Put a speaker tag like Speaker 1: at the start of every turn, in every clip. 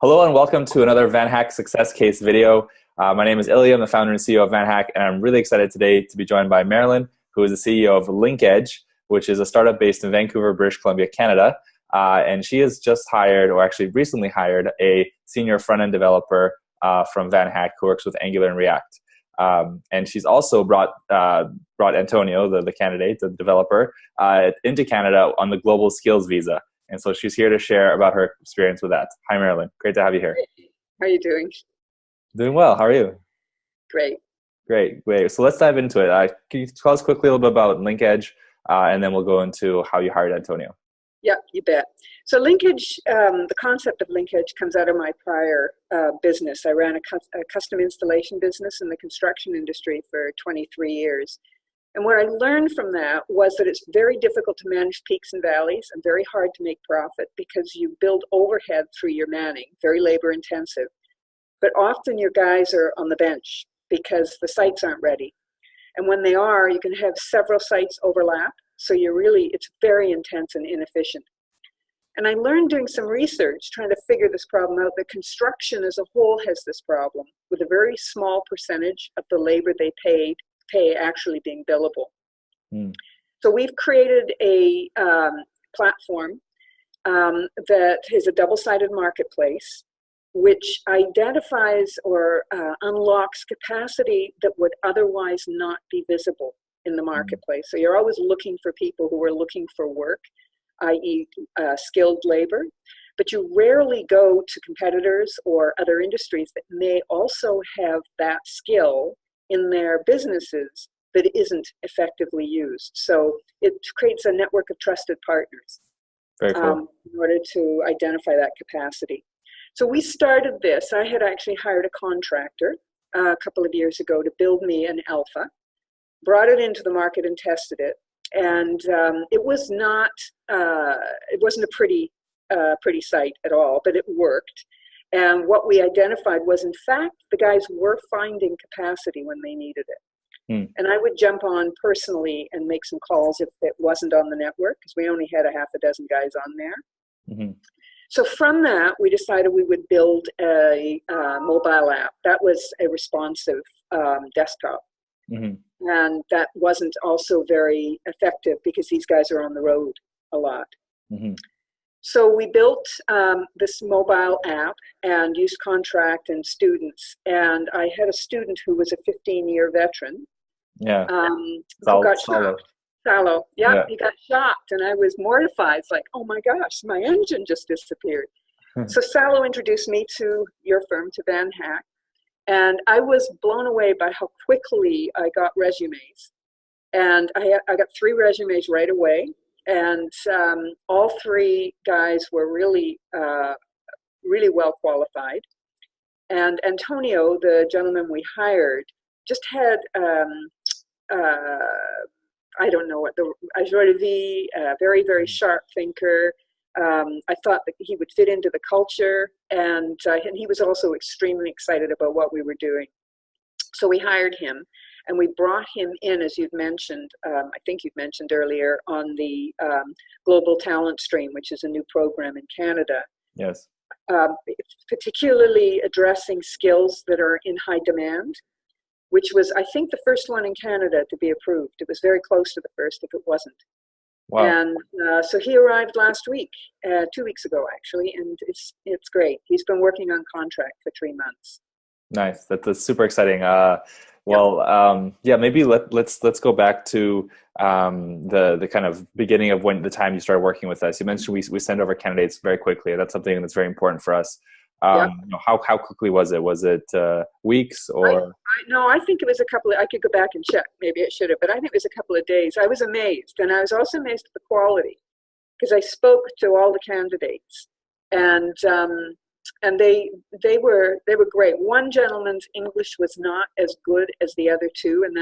Speaker 1: Hello and welcome to another VanHack success case video. My name is Ilya, I'm the founder and CEO of VanHack, and I'm really excited today to be joined by Marilyn, who is the CEO of LincEdge, which is a startup based in Vancouver, British Columbia, Canada. And she has just hired, or actually recently hired, a senior front-end developer from VanHack who works with Angular and React. And she's also brought Antonio, the candidate, the developer, into Canada on the global skills visa. And so she's here to share about her experience with that. Hi, Marilyn. Great to have you here.
Speaker 2: Hey, how are you doing?
Speaker 1: Doing well. How are you?
Speaker 2: Great.
Speaker 1: Great. So let's dive into it. Can you tell us quickly a little bit about LincEdge, and then we'll go into how you hired Antonio.
Speaker 2: Yeah, you bet. So LincEdge, the concept of LincEdge comes out of my prior business. I ran a custom installation business in the construction industry for 23 years. And what I learned from that was that it's very difficult to manage peaks and valleys and very hard to make profit because you build overhead through your manning, very labor intensive. But often your guys are on the bench because the sites aren't ready. And when they are, you can have several sites overlap. So it's very intense and inefficient. And I learned doing some research, trying to figure this problem out, that construction as a whole has this problem with a very small percentage of the labor they pay actually being billable. So we've created a platform that is a double-sided marketplace which identifies or unlocks capacity that would otherwise not be visible in the marketplace. So you're always looking for people who are looking for work, i.e. Skilled labor, but you rarely go to competitors or other industries that may also have that skill in their businesses that isn't effectively used. So it creates a network of trusted partners.
Speaker 1: Very cool.
Speaker 2: In order to identify that capacity. So we started this. I had actually hired a contractor a couple of years ago to build me an alpha, brought it into the market and tested it. And it wasn't a pretty site at all, but it worked. And what we identified was, in fact, the guys were finding capacity when they needed it. And I would jump on personally and make some calls if it wasn't on the network, because we only had a half a dozen guys on there. So from that, we decided we would build a mobile app. That was a responsive desktop. And that wasn't also very effective because these guys are on the road a lot. So we built this mobile app and used contract and students. And I had a student who was a 15-year veteran. Who got shocked. Salo. Yeah, he got shocked. And I was mortified. It's like, oh my gosh, my engine just disappeared. So Salo introduced me to your firm, to VanHack. And I was blown away by how quickly I got resumes. And I got 3 resumes right away. And all 3 guys were really well qualified. And Antonio, the gentleman we hired, just had, I don't know what, very, very sharp thinker. I thought that he would fit into the culture. And he was also extremely excited about what we were doing. So we hired him. And we brought him in, as you'd mentioned, I think you'd mentioned earlier, on the Global Talent Stream, which is a new program in Canada.
Speaker 1: Yes.
Speaker 2: Particularly addressing skills that are in high demand, which was, I think, the first one in Canada to be approved. It was very close to the first if it wasn't.
Speaker 1: Wow.
Speaker 2: And so he arrived last week, 2 weeks ago, actually, and it's great. He's been working on contract for 3 months.
Speaker 1: Nice. That's super exciting. Maybe let's go back to the kind of beginning of when the time you started working with us. You mentioned we send over candidates very quickly. That's something that's very important for us. How quickly was it? Was it weeks or?
Speaker 2: No, I think it was a couple of, I could go back and check. Maybe it should have, but I think it was a couple of days. I was amazed, and I was also amazed at the quality because I spoke to all the candidates, and they were great. One gentleman's English was not as good as the other 2, and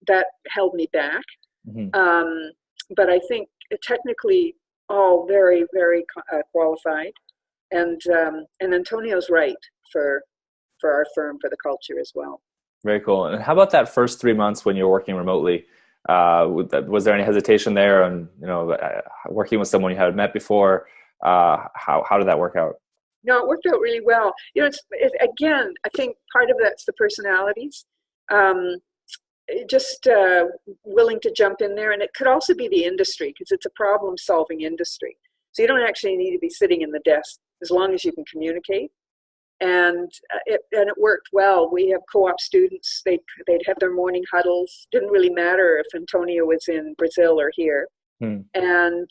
Speaker 2: that held me back. But I think technically all very, very qualified. And Antonio's right for our firm, for the culture as well.
Speaker 1: Very cool. And how about that first 3 months when you're working remotely? Was there any hesitation there on working with someone you hadn't met before? How did that work out?
Speaker 2: No, it worked out really well. Again, I think part of that's the personalities. Um, just willing to jump in there. And it could also be the industry, because it's a problem-solving industry. So you don't actually need to be sitting in the desk as long as you can communicate. And it worked well. We have co-op students. They'd have their morning huddles. Didn't really matter if Antonio was in Brazil or here. And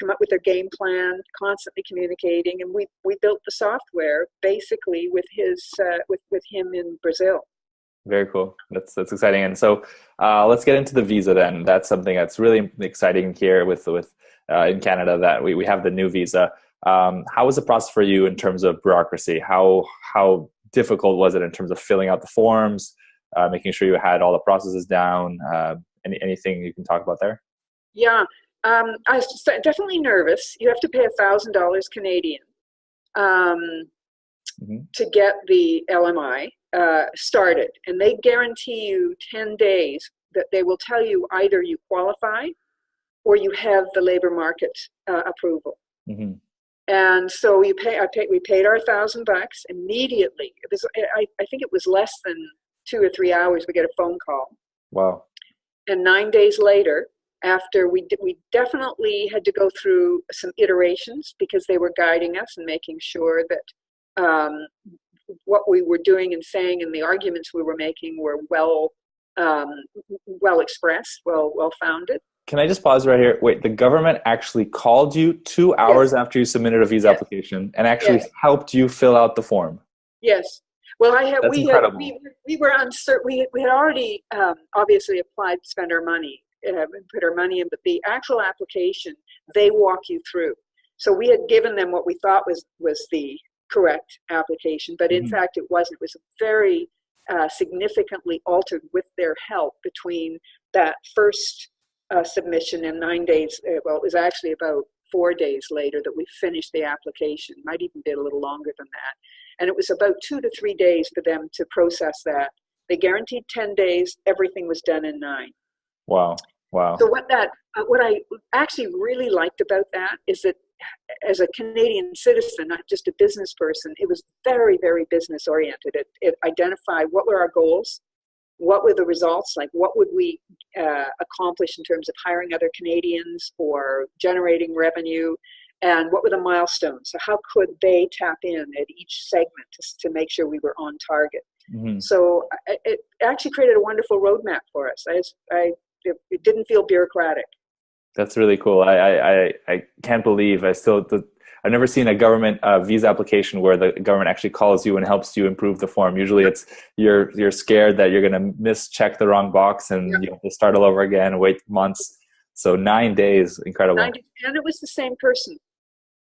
Speaker 2: come up with their game plan, constantly communicating. And we built the software basically with him in Brazil.
Speaker 1: Very cool. That's exciting. And so let's get into the visa then. That's something that's really exciting here with in Canada, that we have the new visa. How was the process for you in terms of bureaucracy? How difficult was it in terms of filling out the forms, making sure you had all the processes down? Anything you can talk about there?
Speaker 2: Yeah, I was definitely nervous. You have to pay $1,000 Canadian to get the LMI started, and they guarantee you 10 days that they will tell you either you qualify or you have the labor market approval. And so we paid our $1,000 immediately. It was, I think it was less than 2 or 3 hours, we get a phone call.
Speaker 1: Wow.
Speaker 2: And 9 days later, after we definitely had to go through some iterations, because they were guiding us and making sure that what we were doing and saying and the arguments we were making were well expressed, well founded.
Speaker 1: Can I just pause right here? Wait, the government actually called you 2 hours after you submitted a visa application and actually helped you fill out the form?
Speaker 2: Yes. Well,
Speaker 1: That's incredible.
Speaker 2: We were uncertain. We had already obviously applied to spend our money and put our money in, but the actual application, they walk you through. So we had given them what we thought was the correct application, but in fact it wasn't. It was very significantly altered with their help between that first submission and 9 days. Well, it was actually about 4 days later that we finished the application. Might even be a little longer than that. And it was about 2 to 3 days for them to process that. They guaranteed 10 days. Everything was done in 9.
Speaker 1: Wow.
Speaker 2: So what I actually really liked about that is that as a Canadian citizen, not just a business person, it was very, very business oriented. It identified what were our goals, what were the results, like what would we accomplish in terms of hiring other Canadians or generating revenue, and what were the milestones. So how could they tap in at each segment to make sure we were on target? So it actually created a wonderful roadmap for us. It didn't feel bureaucratic.
Speaker 1: That's really cool. I can't believe I've never seen a government visa application where the government actually calls you and helps you improve the form. Usually it's you're scared that you're going to mischeck the wrong box and you have to start all over again and wait months. So 9 days, incredible.
Speaker 2: And it was the same person.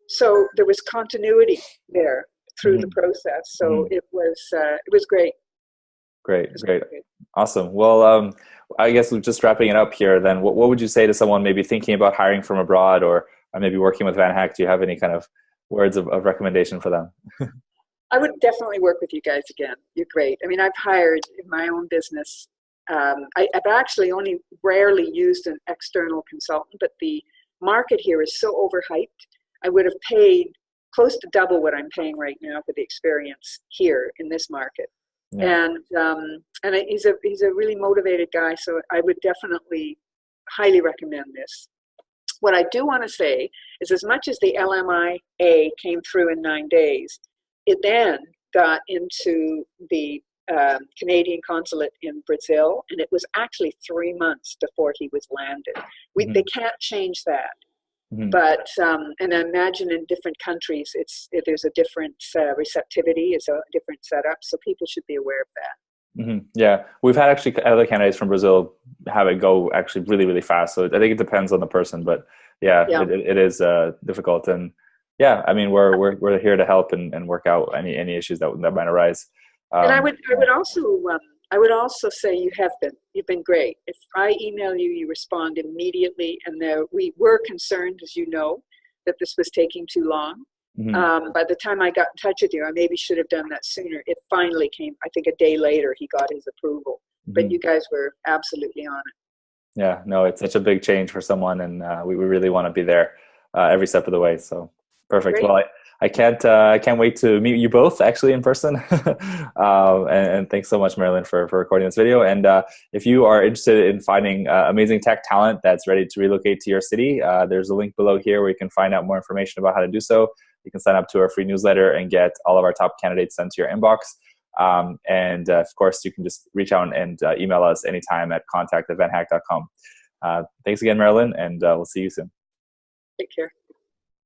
Speaker 2: So there was continuity there through the process. So it was great.
Speaker 1: Great. Awesome. Well, I guess we're just wrapping it up here then. What would you say to someone maybe thinking about hiring from abroad or maybe working with VanHack? Do you have any kind of words of recommendation for them?
Speaker 2: I would definitely work with you guys again. You're great. I mean, I've hired in my own business. I've actually only rarely used an external consultant, but the market here is so overhyped. I would have paid close to double what I'm paying right now for the experience here in this market. Yeah. And he's a really motivated guy, so I would definitely highly recommend this. What I do want to say is, as much as the LMIA came through in 9 days, it then got into the Canadian consulate in Brazil, and it was actually 3 months before he was landed. They can't change that. But and I imagine in different countries, there's a different receptivity, it's a different setup, so people should be aware of that.
Speaker 1: Yeah, we've had actually other candidates from Brazil have it go actually really, really fast. So I think it depends on the person, but it is difficult. And yeah, I mean, we're here to help and work out any issues that might arise.
Speaker 2: And I would also say you've been great. If I email you, you respond immediately. And we were concerned, as you know, that this was taking too long. By the time I got in touch with you, I maybe should have done that sooner. It finally came, I think a day later, he got his approval. But you guys were absolutely on it.
Speaker 1: Yeah, no, it's such a big change for someone, and we really want to be there every step of the way. So perfect. Great. Well, I can't wait to meet you both actually in person. And thanks so much, Marilyn, for recording this video. And if you are interested in finding amazing tech talent that's ready to relocate to your city, there's a link below here where you can find out more information about how to do so. You can sign up to our free newsletter and get all of our top candidates sent to your inbox. And of course, you can just reach out and email us anytime at contact@vanhack.com. Thanks again, Marilyn, and we'll see you soon.
Speaker 2: Take care.